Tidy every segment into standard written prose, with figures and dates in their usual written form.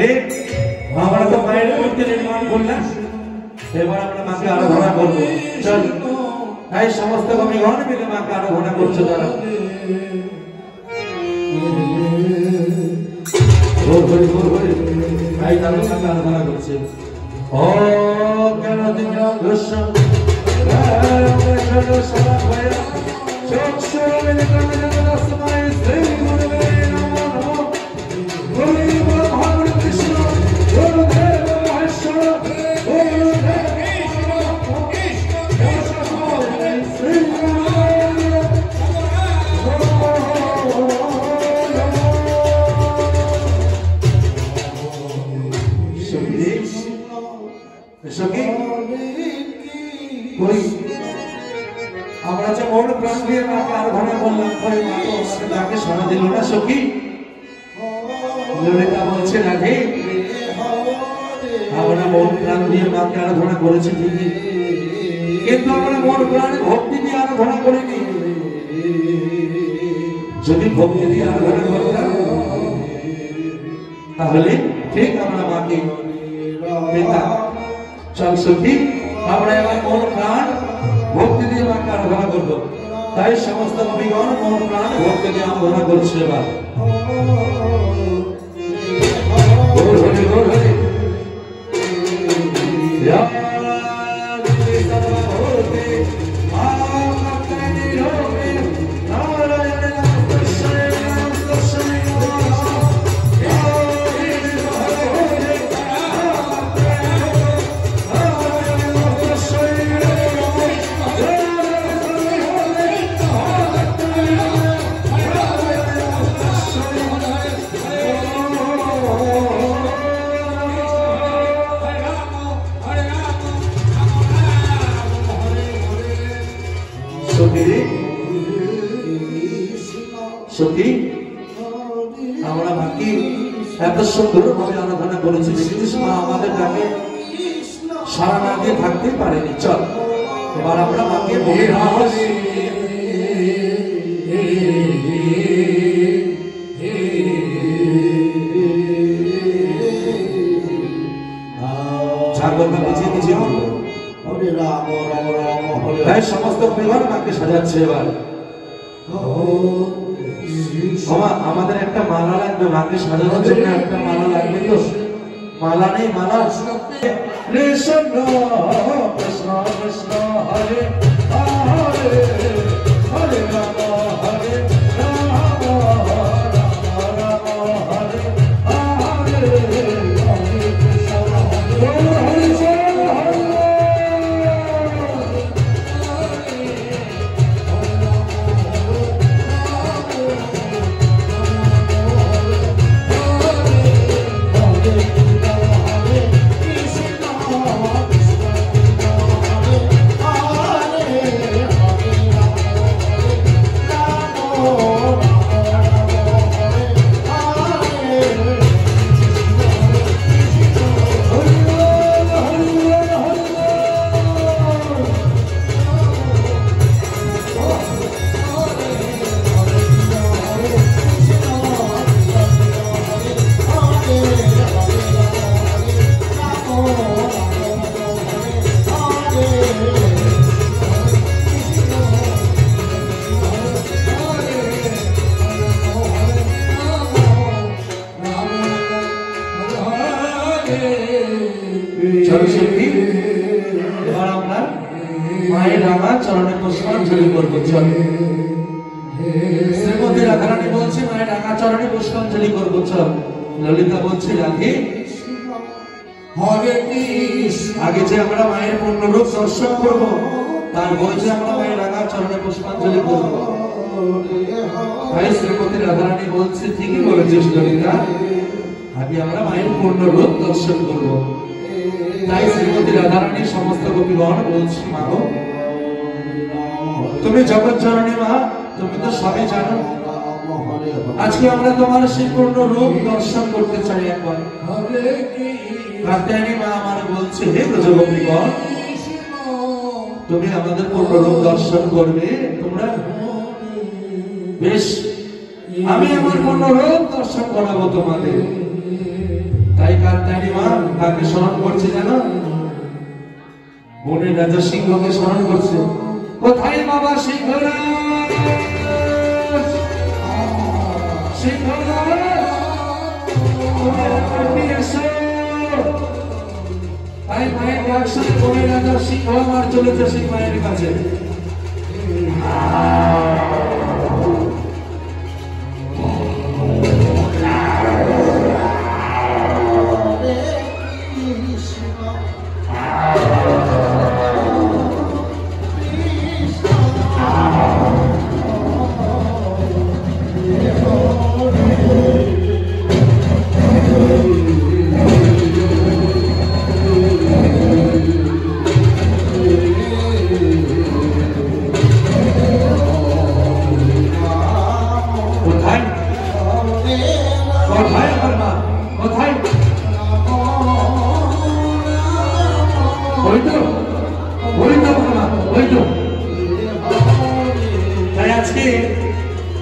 তাহলে আমরা তো মায়ের মূর্তি নির্মাণ করলাম, এবার আমরা মাকে আরাধনা করবো। চল তাই সমস্ত কবিগণ মিলে মাকে আরাধনা করছে। তারা তাই তাদের মাকে আরাধনা করছে। ও কেন আমরা যে মন প্রাণ দিয়ে মাকে আরাধনা করলাম, মা তো আমাদের ডাকে সাড়া দিল না। সখী ললিতা বলছে রাধে, আমরা মন প্রাণ দিয়ে মাকে আরাধনা করেছি ঠিকই, কিন্তু আমরা মন প্রাণে ভক্তি দিয়ে আরাধনা করিনি। যদি ভক্তি দিয়ে আরাধনা করতাম তাহলে ঠিক আমরা মাকে পেতাম। চল সখী আমরা এবার মন প্রাণ ভক্তি দিয়ে মাকে আরাধনা করবো। তাই সমস্ত কবিগণ মন প্রাণ ভক্তি দিয়ে আরাধনা করছে। এবার সত্যি আমরা বাকি এত সুন্দর ভাবে আরাধনা করেছি, দেখিস মা আমাদের ডাকে সারা না দিয়ে থাকতেই পারেনি। চল এবার আমরা মাকে বলি সমস্ত পরিবার মাকে সাজাচ্ছে। এবার আমাদের একটা মালা লাগবে, মাকে সাজানোর জন্য একটা মালা লাগবে। তো মালা নেই, মালা কৃষ্ণ কৃষ্ণ কৃষ্ণ হরে হরে হরে রাম হরে রাম রাম রাম হরে হরে হরে কৃষ্ণ মায়ের রাঙা চরণে পুষ্পাঞ্জলি করবো। চল শ্রীমতী রাধারানী বলছে মায়ের রাঙা চরণে পুষ্পাঞ্জলি করবো। চল ললিতা বলছে রাধে আগে যে আমরা মায়ের পূর্ণরূপ দর্শন করবো, তারপরে যে আমরা মায়ের রাঙা চরণে পুষ্পাঞ্জলি করবো। তাই শ্রীমতী রাধারানী বলছে ঠিকই বলেছিস ললিতা, আগে আমরা মায়ের পূর্ণরূপ দর্শন করবো। তাই শ্রীমতী রাধারানী সমস্ত গোপীগণ বলছি মা গো, তুমি জগৎ জননী মা, তুমি তো সবই জানো। আজকে আমরা তোমার সেই পূর্ণ রূপ দর্শন করতে চাই একবার। কাত্যায়নী মা আমার বলছে হে ব্রজগোপীগণ, তুমি আমাদের পূর্ণ রূপ দর্শন করবে। তোমরা বেশ, আমি আমার পূর্ণ রূপ দর্শন করাবো তোমাদের। তাই কাত্যায়নী মা কাকে স্মরণ করছে জানো? বনের রাজা সিংহকে স্মরণ করছে। কোথায় বাবা সিংহরাজ? সিংহরাজ তুমি এসো। তাই মায়ের ডাক শুনে বনের রাজা সিংহ আমার চলেছে সেই মায়ের কাছে।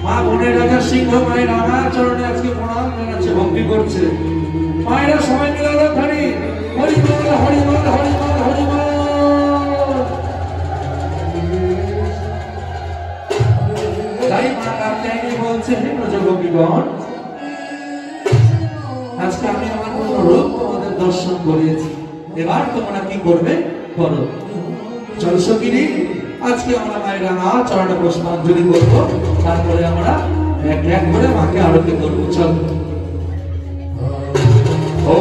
মা বনের রাজা সিংহ মায়ের রাঙা চরণে আজকে প্রণাম জানাচ্ছে, ভক্তি করছে। মায়েরা সবাই মিলে ধরি হরিবল হরিবল হরিবল হরিবল। তাই মা কাত্যায়নী বলছে, হে ব্রজগোপীগণ, আজকে আমি আমার কোন রূপ তোমাদের দর্শন করিয়েছি, এবার তোমরা কি করবে করো। চল সখিনী, আজকে আমরা মায়ের রাঙা চরণে পুষ্পাঞ্জলি করবো, তারপরে আমরা এক এক করে মাকে আরতি করবো। চল। ও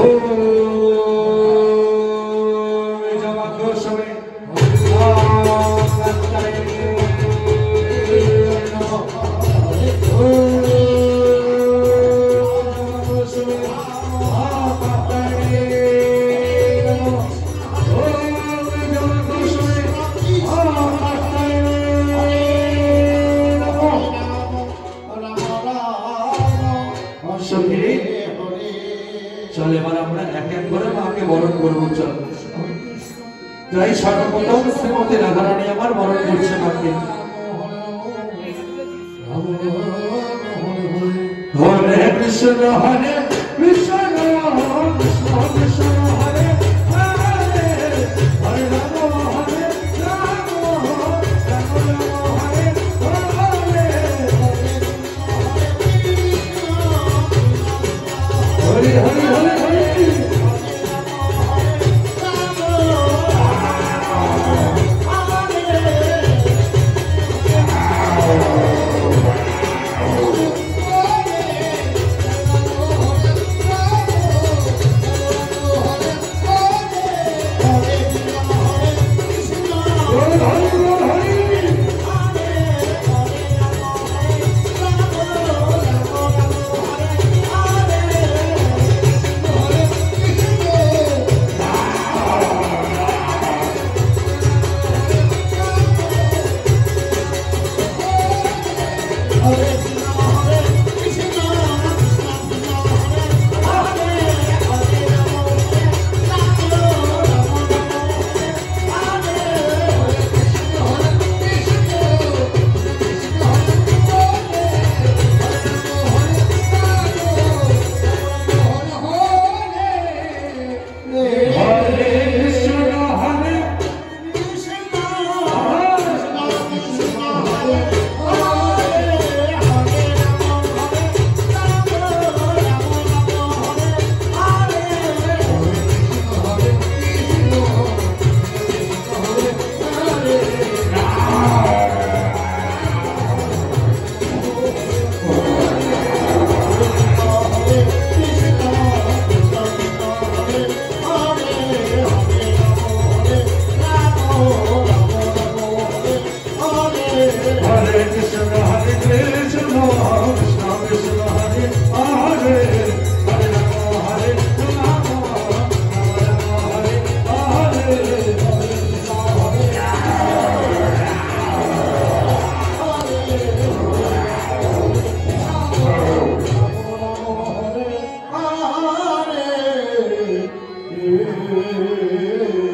চল এবার আমরা এক এক করে মাকে বরণ করবো। চল। তাই সর্বপ্রথম শ্রীমতী রাধারানী আমার বরণ করছে মাকে। হরে কৃষ্ণ হরে কৃষ্ণ কৃষ্ণ কৃষ্ণ হরে হরে, হরে রাম হরে রাম রাম রাম হরে হরে, হরে হরে হরে হরে।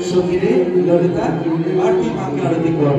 সখীরে ললিতা, এবার তুই মাকে আরতি কর।